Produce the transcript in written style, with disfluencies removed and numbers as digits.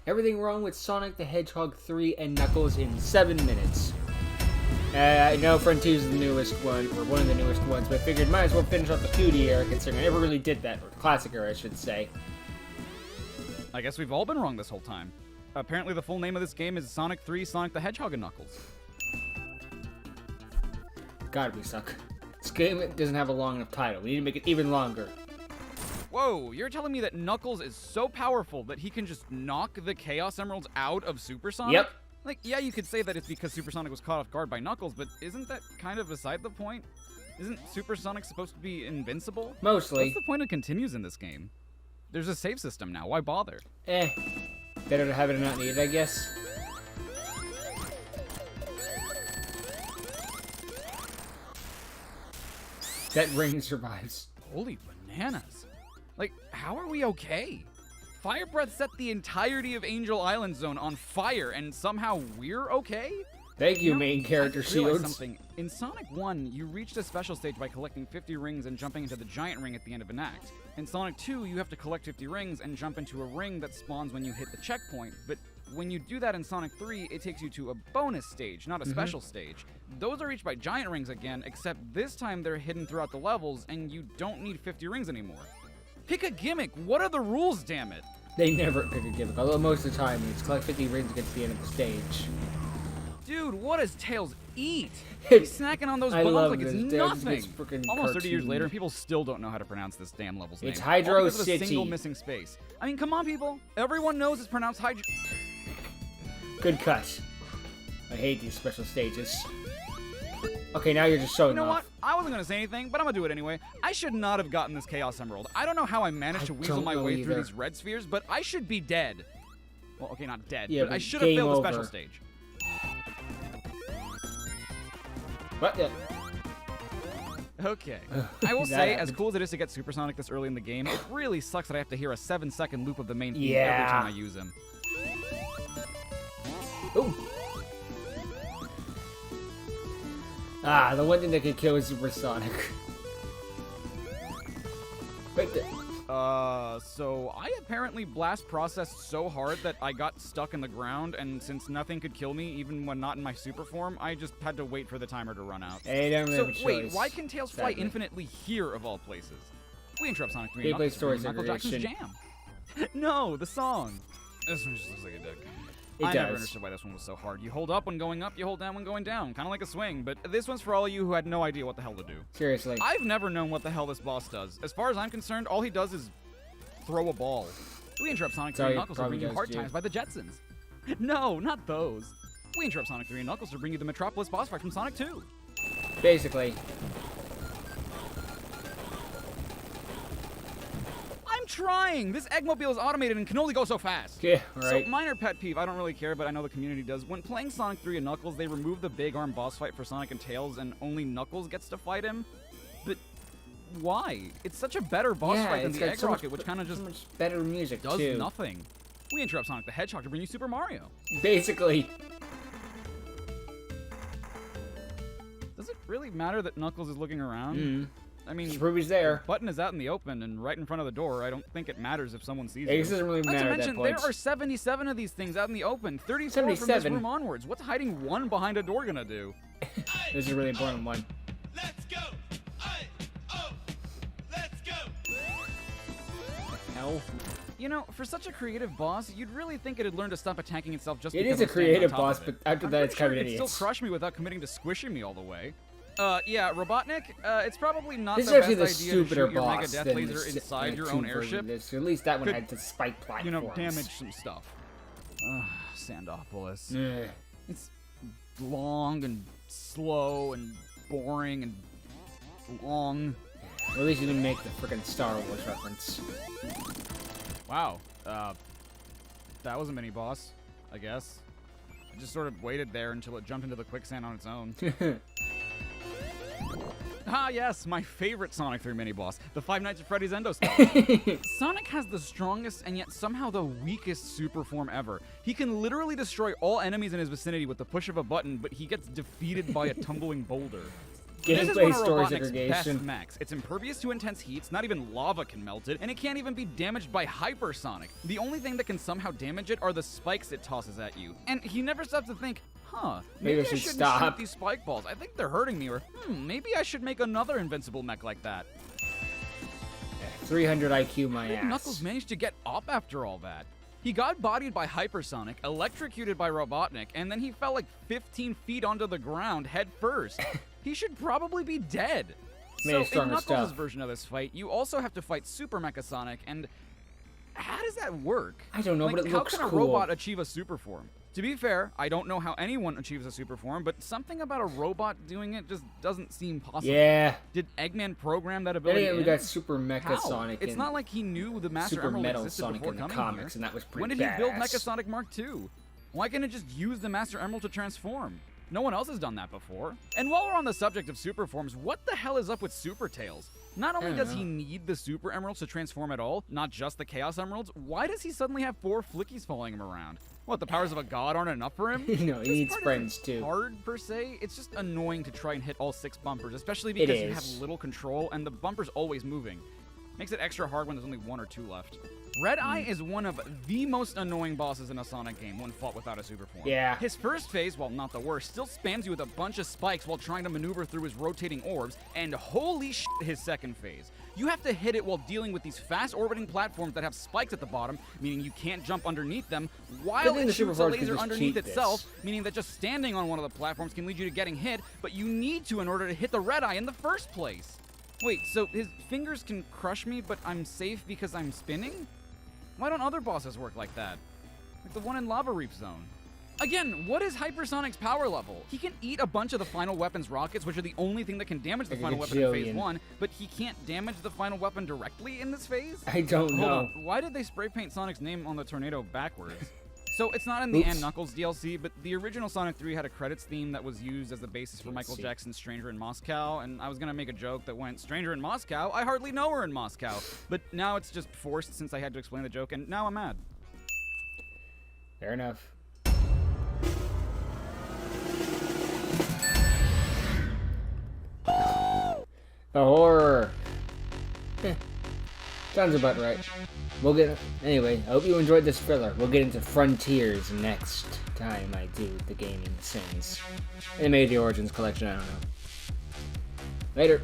Everything wrong with Sonic the Hedgehog 3 and Knuckles in 7 minutes. I know Front 2 is the newest one, or one of the newest ones, but I figured might as well finish off the 2D era, considering I never really did that, or the classic era, I should say. I guess we've all been wrong this whole time. Apparently the full name of this game is Sonic 3, Sonic the Hedgehog and Knuckles. God, we suck. This game doesn't have a long enough title. We need to make it even longer. Whoa, you're telling me that Knuckles is so powerful that he can just knock the Chaos Emeralds out of Super Sonic? Yep. Like, yeah, you could say that it's because Super Sonic was caught off guard by Knuckles, but isn't that kind of beside the point? Isn't Super Sonic supposed to be invincible? Mostly. What's the point of continues in this game? There's a save system now, why bother? Better to have it and not need it, I guess. That ring survives. Holy bananas. Like, how are we okay? Fire Breath set the entirety of Angel Island Zone on fire, and somehow we're okay? Thank you, main character I realized Shields. Something. In Sonic 1, you reached a special stage by collecting 50 rings and jumping into the giant ring at the end of an act. In Sonic 2, you have to collect 50 rings and jump into a ring that spawns when you hit the checkpoint, but when you do that in Sonic 3, it takes you to a bonus stage, not a special stage. Those are reached by giant rings again, except this time they're hidden throughout the levels, and you don't need 50 rings anymore. Pick a gimmick! What are the rules, damn it? They never pick a gimmick, although most of the time it's collect 50 rings against the end of the stage. Dude, what does Tails eat? He's snacking on those I bombs love like it's this. nothing. It's freaking Almost 30 years cartoon. later, and people still don't know how to pronounce this damn level's name. It's Hydro All because of a City. single missing space. I mean, come on, people. Everyone knows it's pronounced Hydro. Good cut. I hate these special stages. Okay, now you're just showing You know off. what? I wasn't gonna say anything, but I'm gonna do it anyway. I should not have gotten this Chaos Emerald. I don't know how I managed to weasel don't my know way through either. these red spheres, but I should be dead. Well, okay, not dead, Yeah, but I but should have game failed the special over. stage. What? Yeah. Okay. I will That say, as happened. cool as it is to get Supersonic this early in the game, it really sucks that I have to hear a 7-second loop of the main theme Yeah. every time I use him. Ooh. Ah, the one thing that could kill is Supersonic. Wait, So I apparently blast processed so hard that I got stuck in the ground, and since nothing could kill me, even when not in my super form, I just had to wait for the timer to run out. Hey, don't really So have a wait, choice, why can Tails fly sadly. infinitely here of all places? We interrupt Sonic 3 Gameplay and Knuckles story with Michael Jackson's segregation. Jam. No, the song. This one just looks like a dick. It I never does. understood why this one was so hard. You hold up when going up, you hold down when going down. Kind of like a swing, but this one's for all of you who had no idea what the hell to do. Seriously. I've never known what the hell this boss does. As far as I'm concerned, all he does is throw a ball. We interrupt Sonic 3 Sorry, and Knuckles to probably bring you does, Hard too. Times by the Jetsons. No, not those. We interrupt Sonic 3 and Knuckles to bring you the Metropolis boss fight from Sonic 2. Basically. I'm trying! This Eggmobile is automated and can only go so fast. Yeah, right. So, minor pet peeve, I don't really care, but I know the community does. When playing Sonic 3 and Knuckles, they remove the big arm boss fight for Sonic and Tails, and only Knuckles gets to fight him. But why? It's such a better boss Yeah, fight than it's the got Egg so Rocket, much, which kind of just so much better music, does too. nothing. We interrupt Sonic the Hedgehog to bring you Super Mario. Basically. Does it really matter that Knuckles is looking around? Mm. I mean, Just prove he's there. the button is out in the open and right in front of the door. I don't think it matters if someone sees I guess it you. doesn't really Not to matter at mention, that point. there are 77 of these things out in the open. 34 from this 77? room onwards. What's hiding one behind a door gonna do? This is a really important one. Let's go! Let's go! No. You know, for such a creative boss, you'd really think it'd learn to stop attacking itself just It because is a I'm standing on creative top boss, of it. but after I'm that, pretty it's sure kind of it could idiots. still crush me without committing to squishing me all the way. Yeah, Robotnik, it's probably not This the is best actually idea the to stupider shoot your Mega boss Death than Laser the inside your 2 own version of airship. this. At least that one Could, had the spike platforms. You know, damage some stuff. Sandopolis. Ugh. It's long and slow and boring and long. Or at least you didn't make the freaking Star Wars reference. Wow. That was a mini boss, I guess. I just sort of waited there until it jumped into the quicksand on its own. Ah, yes, my favorite Sonic 3 mini boss, the Five Nights at Freddy's Endostar. Sonic has the strongest and yet somehow the weakest super form ever. He can literally destroy all enemies in his vicinity with the push of a button, but he gets defeated by a tumbling boulder. This is Gameplay one of story Robotnik's best segregation. mechs. It's impervious to intense heats, not even lava can melt it, and it can't even be damaged by hypersonic. The only thing that can somehow damage it are the spikes it tosses at you. And he never stops to think, maybe I should shouldn't stop. shoot these spike balls. I think they're hurting me, or maybe I should make another invincible mech like that. 300 IQ my How did ass. Knuckles manage to get up after all that? He got bodied by Hypersonic, electrocuted by Robotnik, and then he fell like 15 feet onto the ground head first. He should probably be dead. Made So of in stronger Knuckles' stuff. version of this fight, you also have to fight Super Mecha Sonic, and how does that work? I don't know, Like, but it how looks can a cool. robot achieve a super form? To be fair, I don't know how anyone achieves a super form, but something about a robot doing it just doesn't seem possible. Yeah. Did Eggman program that Then ability again, we in? got Super Mecha How? Sonic It's and not like he knew the Master Super Emerald Metal existed Sonic before in the coming comics, here. and that was pretty When did he build badass. Mecha Sonic Mark II? Why can't it just use the Master Emerald to transform? No one else has done that before. And while we're on the subject of super forms, what the hell is up with Super Tails? Not only don't does know. he need the Super Emeralds to transform at all, not just the Chaos Emeralds, why does he suddenly have 4 flickies following him around? What, the powers of a god aren't enough for him? You know, he This needs part friends isn't too. hard per se, it's just annoying to try and hit all 6 bumpers, especially because you have is. little control and the bumper's always moving. Makes it extra hard when there's only 1 or 2 left. Red Eye is one of the most annoying bosses in a Sonic game when fought without a super form. Yeah. His first phase, while not the worst, still spams you with a bunch of spikes while trying to maneuver through his rotating orbs, and holy shit, his second phase. You have to hit it while dealing with these fast orbiting platforms that have spikes at the bottom, meaning you can't jump underneath them, while think it the super shoots a forms can laser just underneath cheat itself, this. meaning that just standing on one of the platforms can lead you to getting hit, but you need to in order to hit the Red Eye in the first place. Wait, so his fingers can crush me, but I'm safe because I'm spinning? Why don't other bosses work like that? Like the one in Lava Reef Zone. Again, what is Hypersonic's power level? He can eat a bunch of the final weapon's rockets, which are the only thing that can damage the Like a final weapon in phase gajillion. 1, but he can't damage the final weapon directly in this phase? I don't Hold know. on, why did they spray paint Sonic's name on the tornado backwards? So it's not in the Oops. And Knuckles DLC, but the original Sonic 3 had a credits theme that was used as the basis for Michael see. Jackson's Stranger in Moscow, and I was gonna make a joke that went, Stranger in Moscow? I hardly know her in Moscow. But now it's just forced since I had to explain the joke, and now I'm mad. Fair enough. The horror. Sounds about right. We'll get. Anyway, I hope you enjoyed this filler. We'll get into Frontiers next time I do the gaming sins. And maybe the Origins collection, I don't know. Later.